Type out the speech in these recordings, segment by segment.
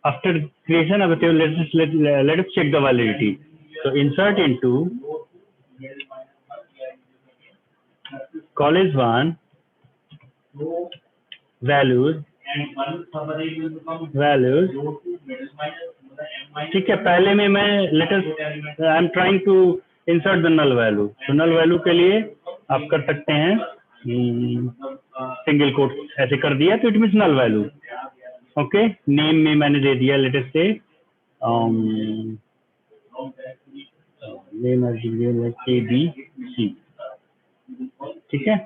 After creation of a table, let us check the validity. So insert into college 1 values ठीक है. पहले में मैं I am trying to insert the null value. तो null value के लिए आप कर सकते हैं सिंगल कोट ऐसे कर दिया तो it means null value. Okay, name में मैंने दे दिया लेटेस्ट से नेम ABC. ठीक है.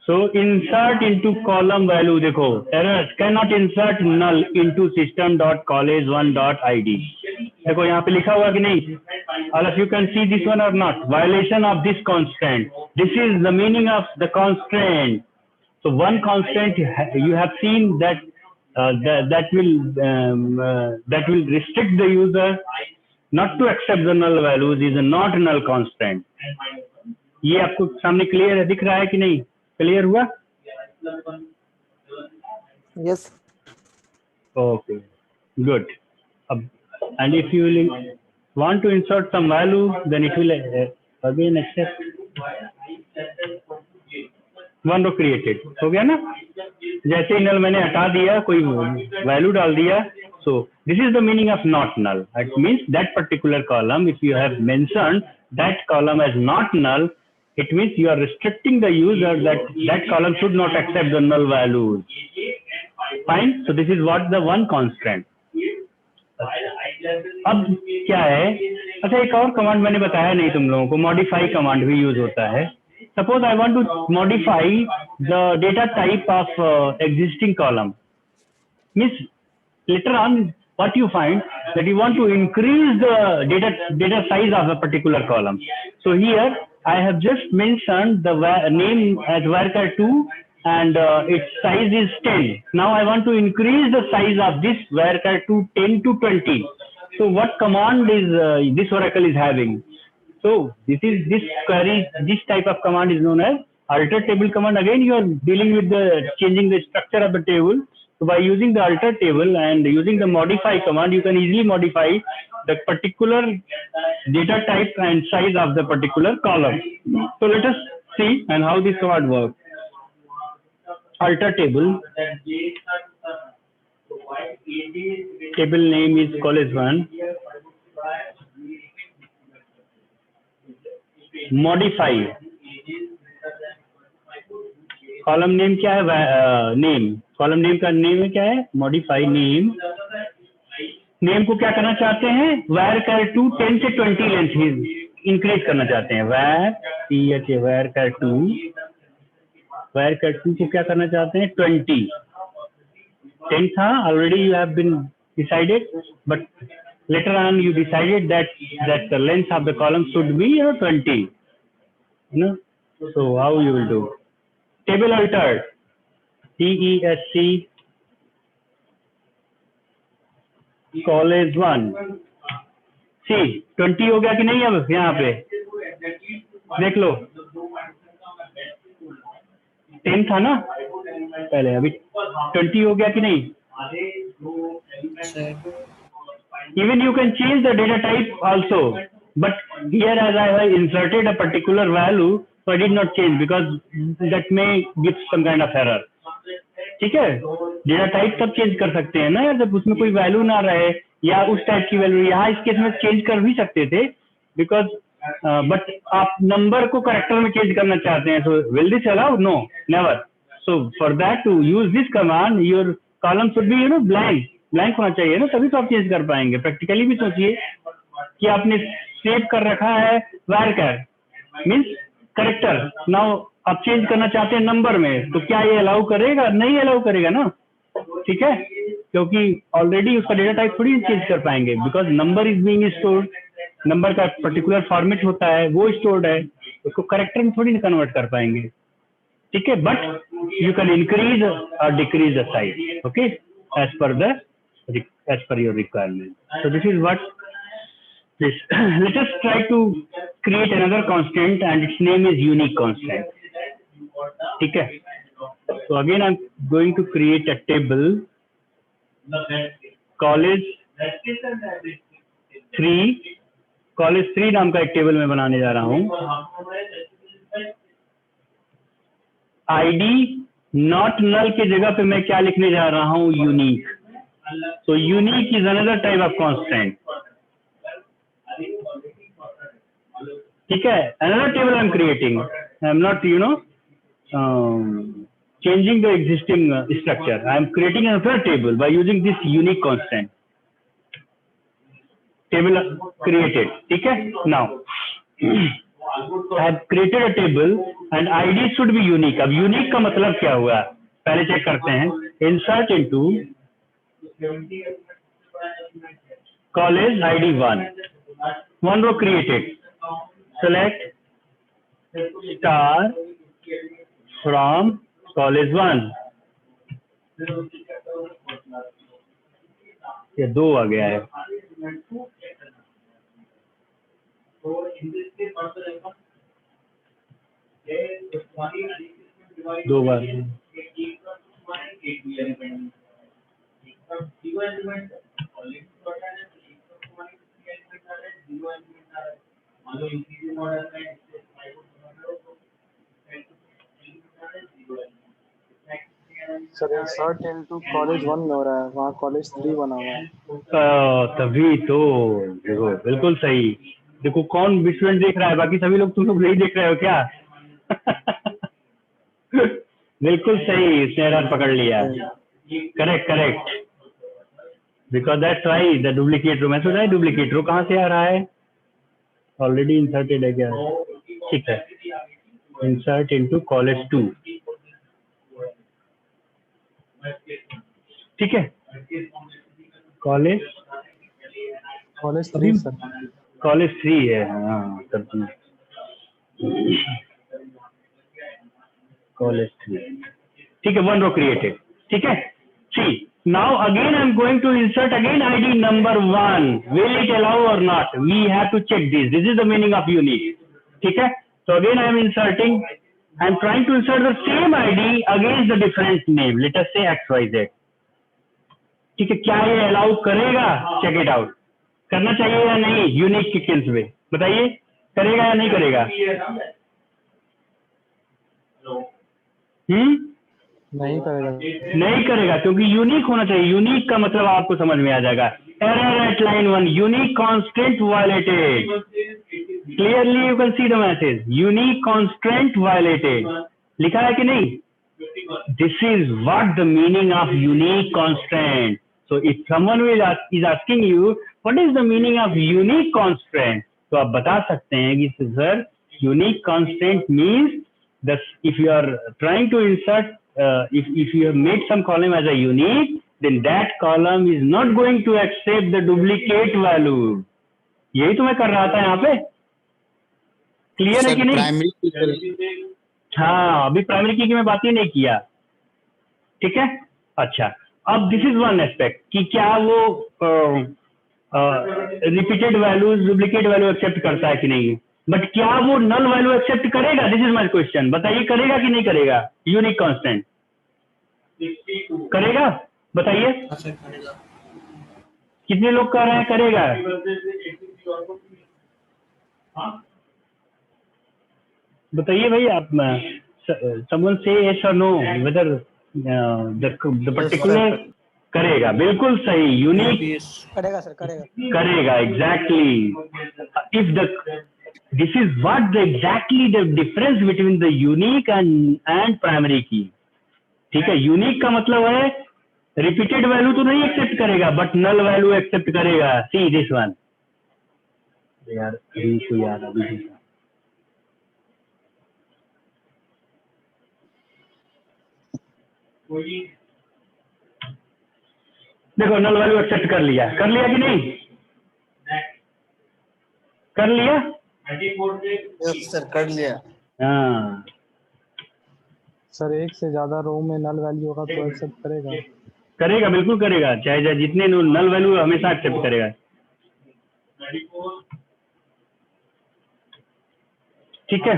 So insert into column value. देखो errors cannot insert null into system.college1.id. देखो यहाँ पे लिखा हुआ कि नहीं? All of you can see this one or not? Violation of this constraint. This is the meaning of the constraint. So one constraint you have seen that that will restrict the user not to accept the null values is a not null constraint. ये आपको सामने clear है, दिख रहा है कि नहीं? Clear हुआ? Yes. Okay, good. And if you will want to insert some value, then it will again accept one row created. हो गया ना? जैसे ही null मैंने हटा दिया, कोई वैल्यू डाल दिया, so this is the meaning of not null. It means that particular column, if you have mentioned that column as not null, it means you are restricting the user that column should not accept the null values. Fine. So this is what the one constraint. अब क्या है? अच्छा, एक और command मैंने बताया नहीं तुम लोगों को, मॉडिफाई कमांड भी यूज होता है. Suppose I want to modify the data type of existing column. Means later on what you find that you want to increase the data size of a particular column. So here I have just mentioned the name as varchar2 and its size is 10. Now I want to increase the size of this varchar2 10 to 20. So what command is this Oracle is having? So this query, this type of command is known as alter table command. Again you are dealing with the changing the structure of the table. So by using the alter table and using the modify command, you can easily modify the particular data type and size of the particular column. So let us see and how this command works. Alter table. Table name is college1. Modify. Column name क्या है? Name. Column name का name है क्या है? Modify name. Name को क्या करना चाहते हैं? varchar2 10 से 20 लेंथ इंक्रीज करना चाहते हैं. varchar2 को क्या करना चाहते हैं? 20. 10 था already, you have been decided, but later on you decided that the length of the column should be 20. So how you will do? Table altered. TESC college1. सी 20 हो गया कि नहीं? अब यहाँ पे देख लो, 10 था ना पहले, अभी 20 हो गया कि नहीं? Even you can change the data type also, but here as I have inserted a particular value, so I did not change because that may give some kind of error. ठीक है, डेटा टाइप तब change कर सकते हैं ना यार जब उसमें कोई वैल्यू ना रहे या उस टाइप की वैल्यू. यहाँ इस केस में चेंज कर भी सकते थे बिकॉज बट आप नंबर को कैरेक्टर में चेंज करना चाहते हैं. So will this allow? No, never. So for that to use this command your column should be blank होना चाहिए ना, तभी तो आप चेंज कर पाएंगे. प्रैक्टिकली भी सोचिए कि आपने सेव कर रखा है varchar मीन्स कैरेक्टर, नाउ आप चेंज करना चाहते हैं नंबर में, तो क्या ये अलाउ करेगा? नहीं अलाउ करेगा ना. ठीक है, क्योंकि ऑलरेडी उसका डेटा टाइप थोड़ी चेंज कर पाएंगे because number is being stored. Number का पर्टिकुलर फॉर्मेट होता है, वो स्टोर्ड है, उसको कैरेक्टर में थोड़ी कन्वर्ट कर पाएंगे. ठीक है, बट यू कैन इंक्रीज और decrease the size, okay, as per your requirement. So this is what this. Let us try to create another constant and its name is unique constant. ठीक है, so again I'm going to create a table college 3 नाम का एक table में बनाने जा रहा हूं। आईडी नॉट नल के जगह पे मैं क्या लिखने जा रहा हूं, यूनिक। तो unique is another type of constant, ठीक है। Another table I am creating, I am not changing the existing structure. I am creating another table by using this unique constant. Table created, ठीक है। Now I have created a table and ID should be unique. अब unique का मतलब क्या हुआ, पहले check करते हैं। Insert into college ID 1 row created. Select star from college 1, ये 2 आ गया है। दो बार सर इंसर्ट इनटू कॉलेज 1 में हो रहा है, वहाँ कॉलेज 3 बना हुआ है। तभी तो देखो, बिल्कुल सही। देखो कौन स्टूडेंट देख रहा है, बाकी सभी लोग, तुम लोग नहीं देख रहे हो क्या? बिल्कुल सही, इसने एरर पकड़ लिया। Correct correct, because that's why the duplicate row. मैं सोचा है डुप्लीकेट रो कहाँ से आ रहा है, ऑलरेडी इंसर्टेड है क्या? ठीक है, इंसर्ट इनटू कॉलेज 2, ठीक है। कॉलेज 3 सर, कॉलेज 3 है, हाँ तब कॉलेज 3, ठीक है। 1 row created, ठीक है। See, now again I am going to insert again ID number 1. Will it allow or not? We have to check this. This is the meaning of unique, ठीक है। So again I am inserting, I am trying to insert the same ID against the different name. Let us say XYZ, ठीक है। क्या ये allow करेगा? Check it out. करना चाहिए या नहीं यूनिक के केस में, बताइए, करेगा या नहीं करेगा? नहीं करेगा। नहीं करेगा, क्योंकि यूनिक होना चाहिए। यूनिक का मतलब आपको समझ में आ जाएगा। Error eight line 1, unique constant violated. Clearly you can see the message, unique constant violated. लिखा है कि नहीं? This is what the meaning of unique constant. So if someone is asking you what is the meaning of unique constant, तो आप बता सकते हैं कि sir unique constant means that if you are trying to insert, if you have made some column as a unique, then that column is not going to accept the duplicate value. यही तो मैं कर रहा था यहाँ पे, clear है कि नहीं? हाँ, अभी प्राइमरी की मैं बात ही नहीं किया, ठीक है। अच्छा, अब दिस इज वन एस्पेक्ट कि क्या वो repeated values duplicate value accept करता है कि नहीं, बट क्या वो नल वैल्यू एक्सेप्ट करेगा? This is my question. बताइए, करेगा कि नहीं करेगा? यूनिक कांस्टेंट करेगा, बताइए। कितने लोग कह रहे हैं करेगा? बताइए भाई आप। someone say yes or no whether the particular करेगा। बिल्कुल सही, यूनिक करेगा सर, करेगा करेगा, exactly. If the this is what the exactly the difference between the unique and primary key, ठीक है। यूनिक का मतलब है रिपीटेड वैल्यू तो नहीं एक्सेप्ट करेगा, बट नल वैल्यू एक्सेप्ट करेगा। सी दिस वन यार, अभी को याद अभी देखो, नल वैल्यू एक्सेप्ट कर लिया कि नहीं? कर लिया? यस सर, कर लिया। हाँ सर एक से ज्यादा रो में नल वैल्यू होगा तो एक्सेप्ट करेगा? करेगा, बिल्कुल करेगा। चाहे जितने नल वैल्यू हमेशा एक्सेप्ट करेगा, ठीक है।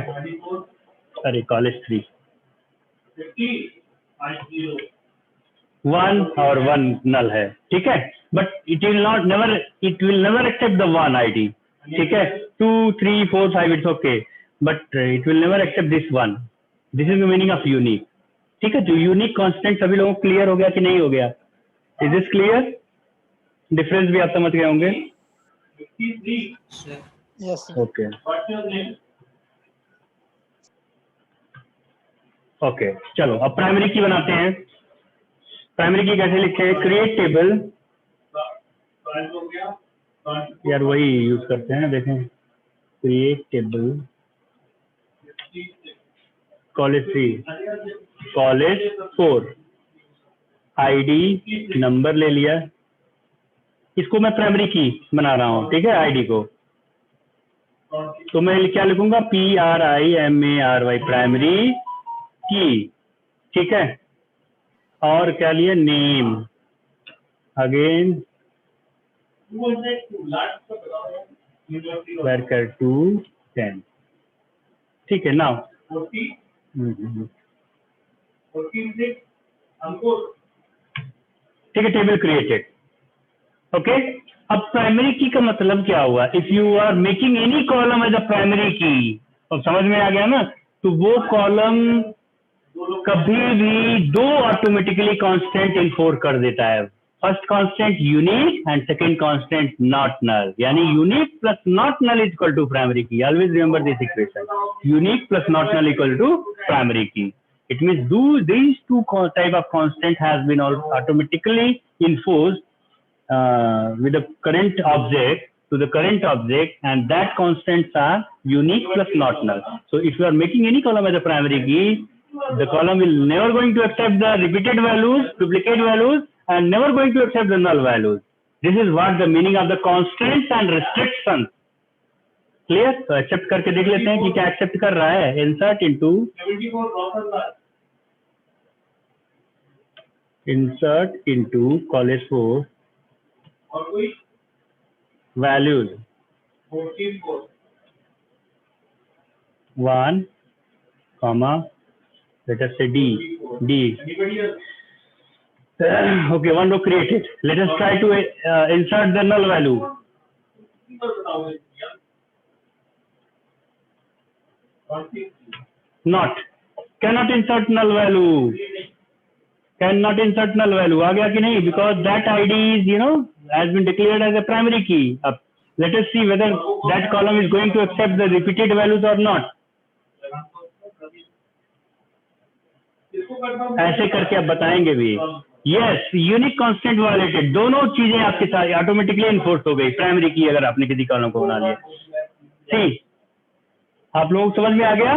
अरे कॉलेज 3 1 और 1 null है, ठीक है, but it will never accept the 1 ID, ठीक है, 2 3 4 5 it's okay, but it will never accept this one. This is the meaning of unique, ठीक है। तो यूनिक कांस्टेंट सभी लोगों को क्लियर हो गया कि नहीं हो गया? Is this clear? डिफरेंस भी आप समझ गए होंगे? Yes sir. ओके ओके, चलो अब प्राइमरी की बनाते हैं। प्राइमरी की कैसे लिखते हैं? क्रिएट टेबल, यार वही यूज करते हैं, देखें, create table college 3 college 4 ID number ले लिया, इसको मैं प्राइमरी की बना रहा हूँ, ठीक है, आईडी को। तो मैं क्या लिखूंगा? PRIMARY, प्राइमरी की, ठीक है। और क्या लिया? नेम, अगेन वर्कर 2 10, ठीक है। नाउ ठीक है, टेबल क्रिएटेड, ओके। अब प्राइमरी की का मतलब क्या हुआ? If you are making any column as a primary key, अब समझ में आ गया ना? तो वो कॉलम कभी भी दो ऑटोमेटिकली कांस्टेंट इन्फोर्स कर देता है। First constant unique and second constant not null, यानी unique plus not null is equal to primary key. Always remember this equation, unique plus not null equal to primary key. It means these two type of constant has been automatically enforced with the current object to the current object, and that constants are unique plus not null. So if you are making any column as a primary key, the column will never going to accept the repeated values, duplicate values, and never going to accept the null values. This is what the meaning of the constraints and restrictions. Clear? तो accept करके देख लेते हैं कि क्या accept कर रहा है। insert into college 4 values 1 comma, let us say D. Okay, one row created. Let us try to insert the null value. Not, cannot insert null value. Cannot insert null value. आ गया कि नहीं? Because that ID is, has been declared as a primary key. अब let us see whether that column is going to accept the repeated values or not. ऐसे करके आप बताएंगे भी। Yes, unique constant violated. दोनों चीजें आपके साथ ऑटोमेटिकली इन्फोर्स हो गई प्राइमरी की, अगर आपने किसी कॉलम को बना लिया। ठीक, आप लोग समझ में आ गया?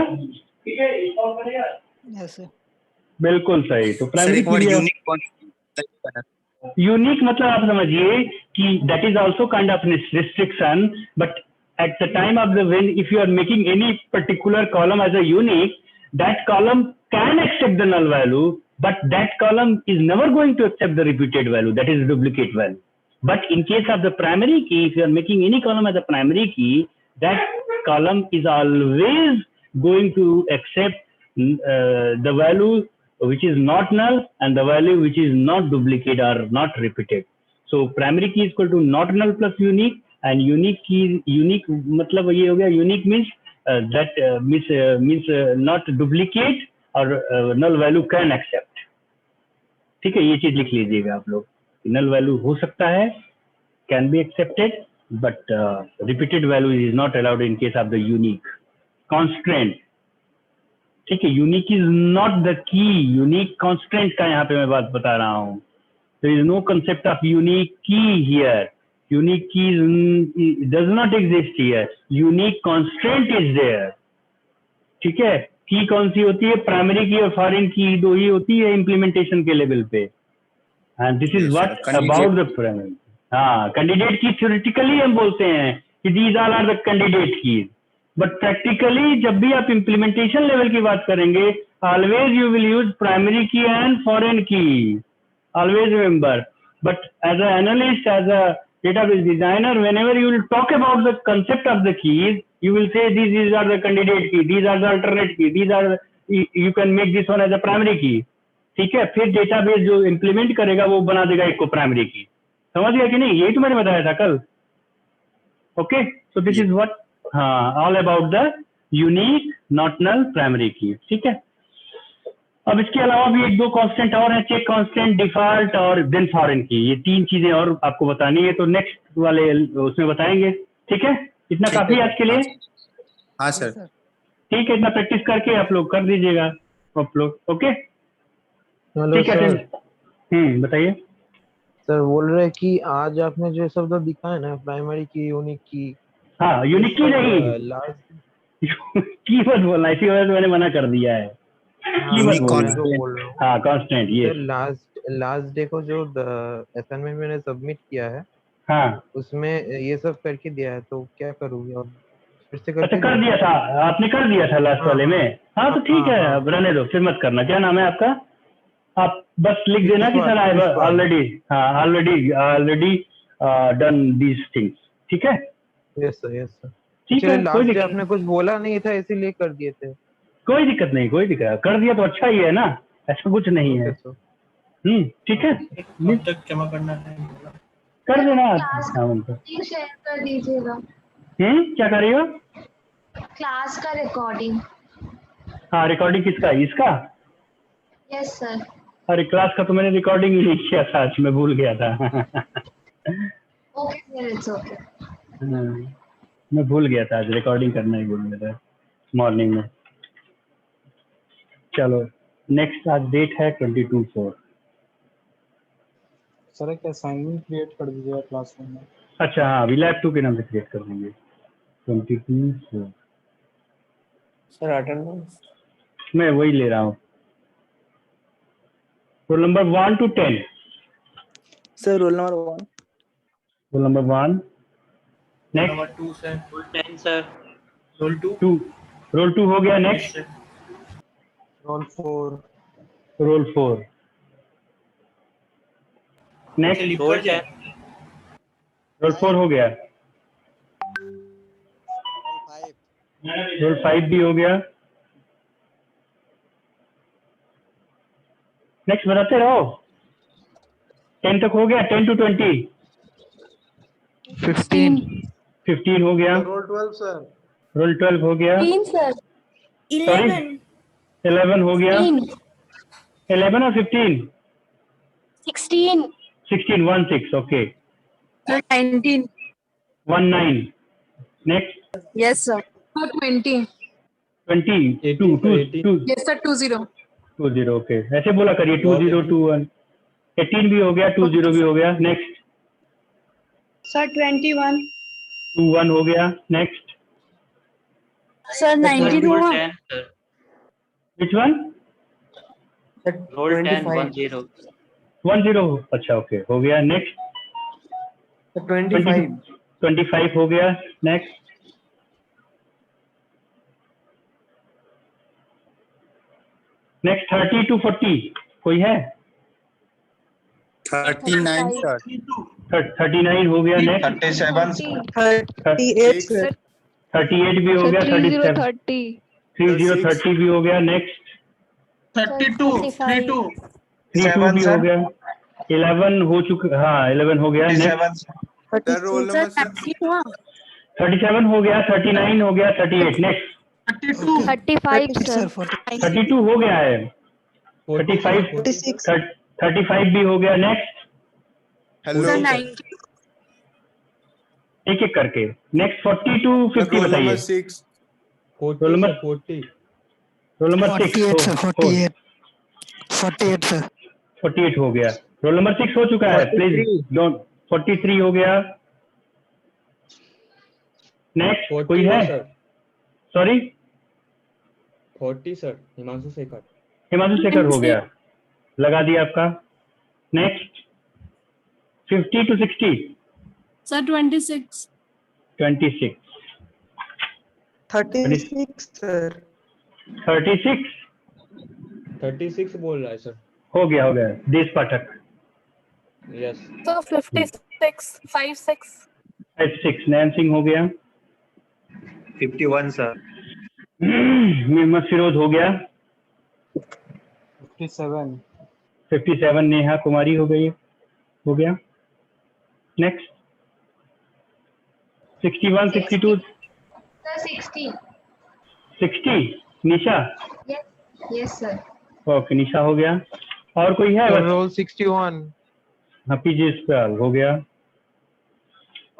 Yes sir. बिल्कुल सही। तो प्राइमरी की यूनिक मतलब आप समझिए कि that is also kind of restriction, but at the time of the when if you are making any particular column as a unique, that column can accept the null value, but that column is never going to accept the repeated value, that is duplicate value. But in case of the primary key, if you are making any column as a primary key, that column is always going to accept the value which is not null and the value which is not duplicate or not repeated. So primary key is equal to not null plus unique, and unique key, unique मतलब ये हो गया, unique means that means not duplicate or null value can accept. ठीक है, ये चीज लिख लीजिएगा आप लोग। null value हो सकता है, can be accepted, but repeated value is not allowed in case of the unique constraint. ठीक है, unique is not the key, unique constant का यहाँ पे मैं बात बता रहा हूँ। There is no concept of unique key here, unique key does not exist here, unique constant is there. ठीक है, की कौन सी होती है? प्राइमरी की और फॉरेन की दो ही होती है इम्प्लीमेंटेशन के लेवल पे, and this is what about the primary. हाँ, कैंडिडेट की थ्योरेटिकली हम बोलते हैं कि these all are the candidate keys, but practically जब भी आप इम्प्लीमेंटेशन लेवल की बात करेंगे, always you will use primary key and foreign key, always remember. But as a analyst, as a database designer, whenever you will talk about the concept of the keys, you will say these are the candidate key, these are the alternate key, these are you can make this one as a primary key. ठीक है, फिर database जो implement करेगा वो बना देगा एक को प्राइमरी की। समझ गया कि नहीं? यही तो मैंने बताया था कल। Okay, so this is what, हाँ, all about the unique not null primary key. ठीक है, अब इसके अलावा भी एक दो कांस्टेंट और हैं, चेक कांस्टेंट, डिफॉल्ट और देन फॉरेन की। ये 3 चीजें और आपको बतानी है, तो नेक्स्ट वाले उसमें बताएंगे। ठीक है, इतना काफी है आज के लिए। हाँ सर। ठीक है, इतना प्रैक्टिस करके आप लोग कर दीजिएगा अपलोड। ओके, हेलो ठीक है। सर। बताइए। सर बोल रहे हैं कि आज आपने जो शब्द दिखा है ना, प्राइमरी की, यूनिक की, हाँ, यूनिक की नहीं, लास्ट, की मत बोलना, इसी वजह से मैंने मना कर दिया है। की मत यूनिक बोलना। मैं जो बोल रहा हूँ हाँ, कांस्टेंट, ये। सर, लास्ट डे को जो असाइनमेंट मैंने सबमिट किया है हाँ, उसमें ये सब करके दिया है, तो क्या करूँगी अब? फिर से अच्छा, करके कर दूँ? दिया था आपने, कर दिया था लास्ट हाँ वाले हाँ में। हाँ, तो ठीक हाँ है, हाँ। अब रहने दो, फिर मत करना। क्या नाम है आपका? आप बस लिख देना कि सर आई पुष्पाल। ऑलरेडी, हाँ, ऑलरेडी डन दीज थिंग्स। ठीक है, यस सर, यस सर। ठीक एक्चुअली है, लास्ट डे आपने कुछ बोला नहीं था, इसीलिए कर दिए थे। कोई दिक्कत नहीं, कोई दिक्कत, कर दिया तो अच्छा ही है ना, ऐसा कुछ नहीं है। Okay sir. ठीक है, कब तक जमा करना है? कर देना आप। क्लास हाँ, का उनको। लिंक शेयर कर दीजिएगा। क्या कर रही हो? क्लास का रिकॉर्डिंग। हाँ, रिकॉर्डिंग किसका? इसका? Yes sir. अरे, क्लास का तो मैंने रिकॉर्डिंग ही नहीं किया था आज, मैं भूल गया था। Okay sir, it's okay. मैं भूल गया था, आज रिकॉर्डिंग करना ही भूल गया था मॉर्निंग में। चलो, नेक्स्ट आज डेट है 22/4। सर एक असाइनमेंट क्रिएट कर दीजिएगा क्लासरूम में। अच्छा, हाँ, अभी लैब 2 के नाम से क्रिएट कर देंगे। 22/4 सर अटेंडेंस मैं वही ले रहा हूँ। Roll number 1 to 10। Sir roll number 1। Roll number 1। Next. Number 2 sir. Roll 10 sir. Roll 2। 2। Roll 2 हो गया। Next. Roll 4। Roll 4। Next. Roll 10। Roll 4 हो गया। रोल 5 भी हो गया। नेक्स्ट बताते रहो। 10 तक हो गया। 10 to 20। 15 हो गया। Role 12 sir. रोल 12 हो गया। 15 सर। सॉरी, 11 हो गया। 15 11 और 15? 16 16, 1 6, okay. Sir 19 1 9। Next. Yes sir 20 20 2 2 yes sir 20 20, okay. ऐसे बोला करिए, 20 21। 18 भी हो गया। 20 भी हो गया। नेक्स्ट। सर 21 21 हो गया। नेक्स्ट। सर 19 हुआ। Which one? रोल 10 10। 10, अच्छा, ओके, हो गया। नेक्स्ट। 25। 25 हो गया। नेक्स्ट। नेक्स्ट 30 to 40 कोई है? 39 सर। 39 हो गया। नेक्स्ट। 38 सर। 38 भी हो गया। 37 30 भी हो गया। नेक्स्ट। 32 32 32 भी हो गया। 11 हो चुका, हाँ, 11 हो गया। नेक्स्ट। सर 30 हुआ। 37 हो गया। 39 हो गया। 38। नेक्स्ट। 35 सर 32 हो गया है। 35 35 भी हो गया। नेक्स्ट। सर 90 एक एक करके। नेक्स्ट 40 to 50 बताइए। Roll number 40 roll number 6 48 sir. 48 हो गया। रोल नंबर 6 हो चुका है। Please don't. 43 हो गया। नेक्स्ट कोई है? Sorry, 40 sir. हिमांशु शेखर। हिमांशु शेखर हो गया, लगा दिया आपका। नेक्स्ट। 50 to 60 sir 26 26 36 sir. 36 36 बोल रहा है सर। हो गया देश पाठक। यस सर 56 56 नैन सिंह हो गया। 51 सर। मोहम्मद फिरोज हो गया। 57 57 नेहा कुमारी हो गई, हो गया। Next 61, 62, Sir, 60. 60 निशा। Yes. Yes, sir. ओके निशा हो गया। और कोई है? बस रोल 61। हैप्पी जी स्क्वायर हो गया।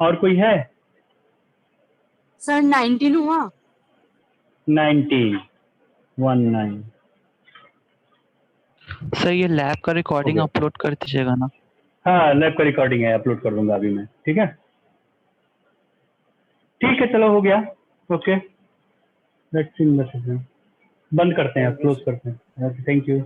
और कोई है? सर 19 हुआ। 19 19। सर ये लैब का रिकॉर्डिंग हो गया। अपलोड कर दीजिएगा ना। हाँ लैब का रिकॉर्डिंग है, अपलोड कर दूंगा अभी मैं, ठीक है। ठीक है चलो हो गया। ओके लेट्स सी, बंद करते हैं, क्लोज करते हैं। Okay thank you.